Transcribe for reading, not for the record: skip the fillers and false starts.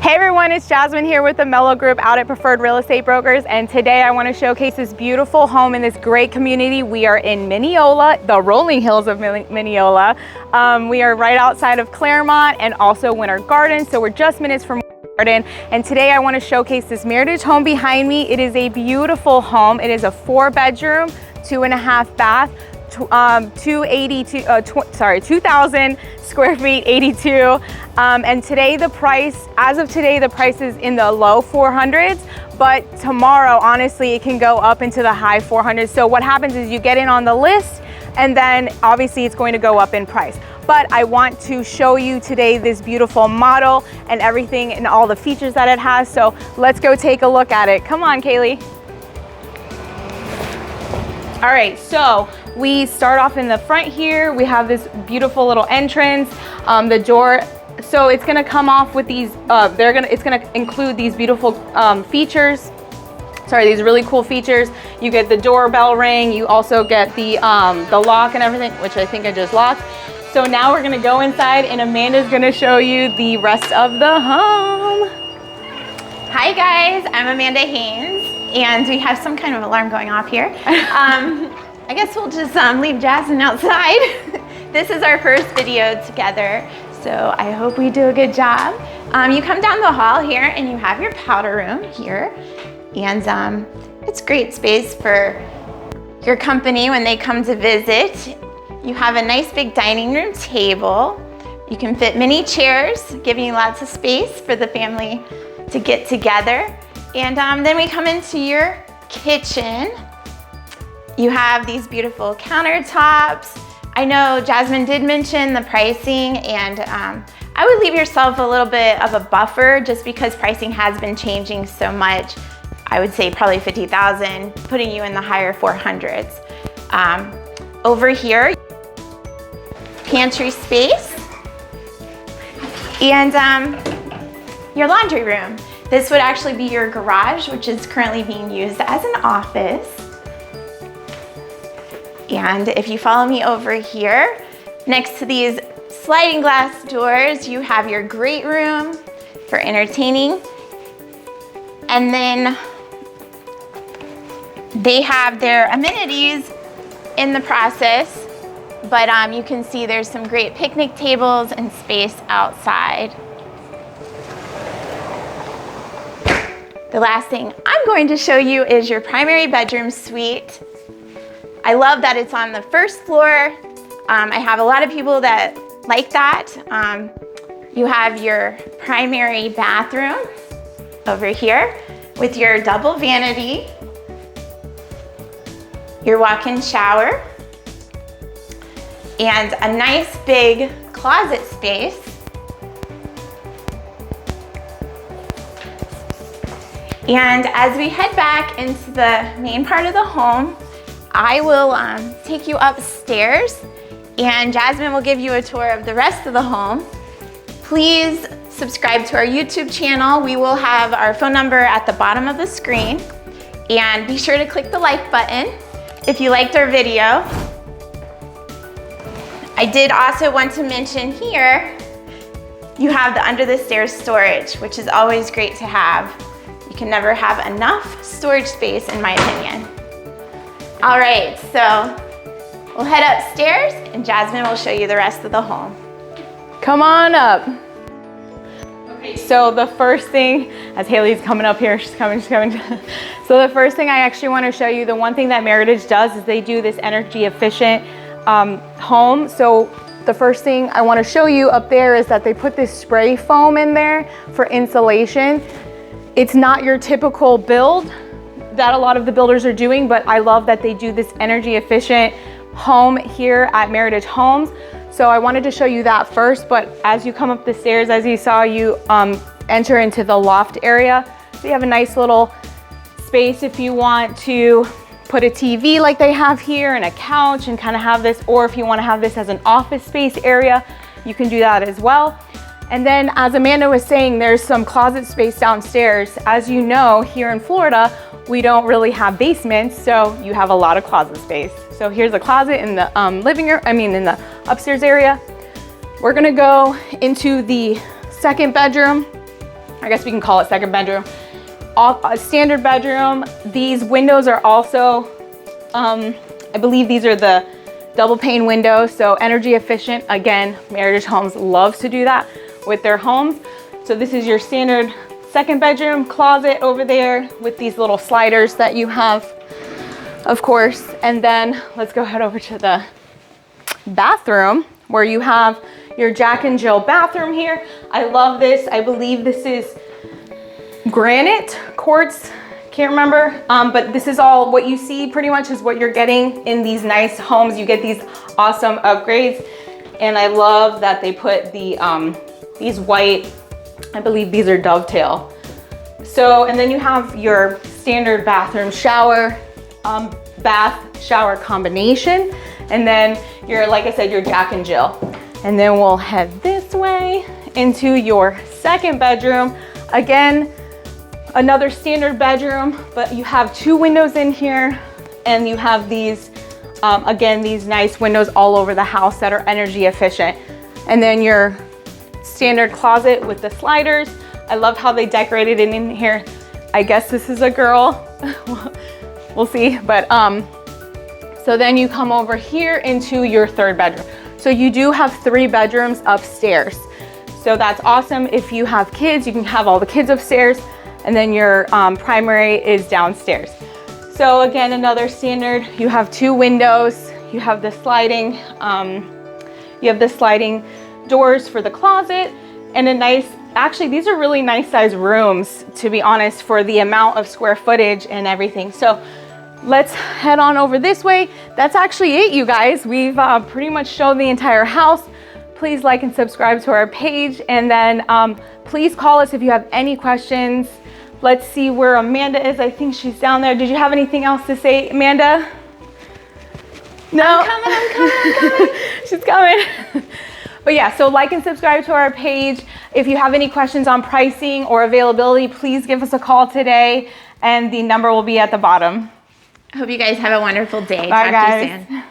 Hey everyone, it's Jasmine here with the Mello Group out at Preferred Real Estate Brokers, and today I want to showcase this beautiful home in this great community. We are in Minneola, the rolling hills of Minneola. We are right outside of Claremont and also Winter Garden, so we're just minutes from Garden. And today I want to showcase this Meritage home behind me. It is a beautiful home. It is a 4-bedroom, 2.5 bath. 2,000 square feet, 82. And today the price, as of today, the price is in the low 400s, but tomorrow, honestly, it can go up into the high 400s. So what happens is you get in on the list and then obviously it's going to go up in price. But I want to show you today this beautiful model and everything and all the features that it has. So let's go take a look at it. Come on, Kaylee. All right, so we start off in the front here. We have this beautiful little entrance. The door, so it's gonna come off with these, it's gonna include these beautiful features. Sorry, these really cool features. You get the doorbell ring. You also get the lock and everything, which I think I just locked. So now we're gonna go inside and Amanda's gonna show you the rest of the home. Hi guys, I'm Amanda Haynes. And we have some kind of alarm going off here. I guess we'll just leave Jasmine outside. This is our first video together, so I hope we do a good job. You come down the hall here and you have your powder room here. And it's great space for your company when they come to visit. You have a nice big dining room table. You can fit many chairs, giving you lots of space for the family to get together. And then we come into your kitchen. You have these beautiful countertops. I know Jasmine did mention the pricing, and I would leave yourself a little bit of a buffer just because pricing has been changing so much. I would say probably 50,000, putting you in the higher 400s. Over here, pantry space, and your laundry room. This would actually be your garage, which is currently being used as an office. And if you follow me over here, next to these sliding glass doors, you have your great room for entertaining. And then they have their amenities in the process, but you can see there's some great picnic tables and space outside. The last thing I'm going to show you is your primary bedroom suite. I love that it's on the first floor. I have a lot of people that like that. You have your primary bathroom over here with your double vanity, your walk-in shower, and a nice big closet space. And as we head back into the main part of the home, I will take you upstairs and Jasmine will give you a tour of the rest of the home. Please subscribe to our YouTube channel. We will have our phone number at the bottom of the screen. And be sure to click the like button if you liked our video. I did also want to mention here, you have the under the stairs storage, which is always great to have. You can never have enough storage space, in my opinion. All right, so we'll head upstairs and Jasmine will show you the rest of the home. Come on up. Okay, so the first thing, as Haley's coming up here, she's coming. So the first thing I actually want to show you, the one thing that Meritage does is they do this energy efficient home. So the first thing I want to show you up there is that they put this spray foam in there for insulation. It's not your typical build that a lot of the builders are doing, but I love that they do this energy efficient home here at Meritage Homes. So I wanted to show you that first, but as you come up the stairs, as you saw, you enter into the loft area. So you have a nice little space if you want to put a TV like they have here and a couch and kind of have this, or if you want to have this as an office space area, you can do that as well. And then as Amanda was saying, there's some closet space downstairs. As you know, here in Florida, we don't really have basements, so you have a lot of closet space. So here's a closet in the in the upstairs area. We're gonna go into the second bedroom. I guess we can call it second bedroom. A standard bedroom. These windows are also, I believe these are the double pane windows, so energy efficient. Again, Meritage Homes loves to do that with their homes. So this is your standard second bedroom, closet over there with these little sliders that you have, of course. And then let's go head over to the bathroom where you have your Jack and Jill bathroom here. I love this. I believe this is granite quartz, can't remember, but this is all what you see pretty much is what you're getting in these nice homes. You get these awesome upgrades, and I love that they put the these white, I believe these are dovetail. So, and then you have your standard bathroom shower, bath shower combination, and then your, like I said, your Jack and Jill. And then we'll head this way into your second bedroom. Again, another standard bedroom, but you have 2 windows in here, and you have these, again, these nice windows all over the house that are energy efficient. And then your standard closet with the sliders. I love how they decorated it in here. I guess this is a girl, we'll see. But so then you come over here into your third bedroom. So you do have 3 bedrooms upstairs. So that's awesome. If you have kids, you can have all the kids upstairs, and then your primary is downstairs. So again, another standard, you have 2 windows, you have the sliding, doors for the closet, and a nice, actually these are really nice size rooms, to be honest, for the amount of square footage and everything. So let's head on over this way. That's actually it, you guys. We've pretty much shown the entire house. Please like and subscribe to our page, and then please call us if you have any questions. Let's see where Amanda is. I think she's down there. Did you have anything else to say, Amanda? No? I'm coming. She's coming. But yeah, so like and subscribe to our page. If you have any questions on pricing or availability, please give us a call today, and the number will be at the bottom. I hope you guys have a wonderful day. Bye, Talk to you soon.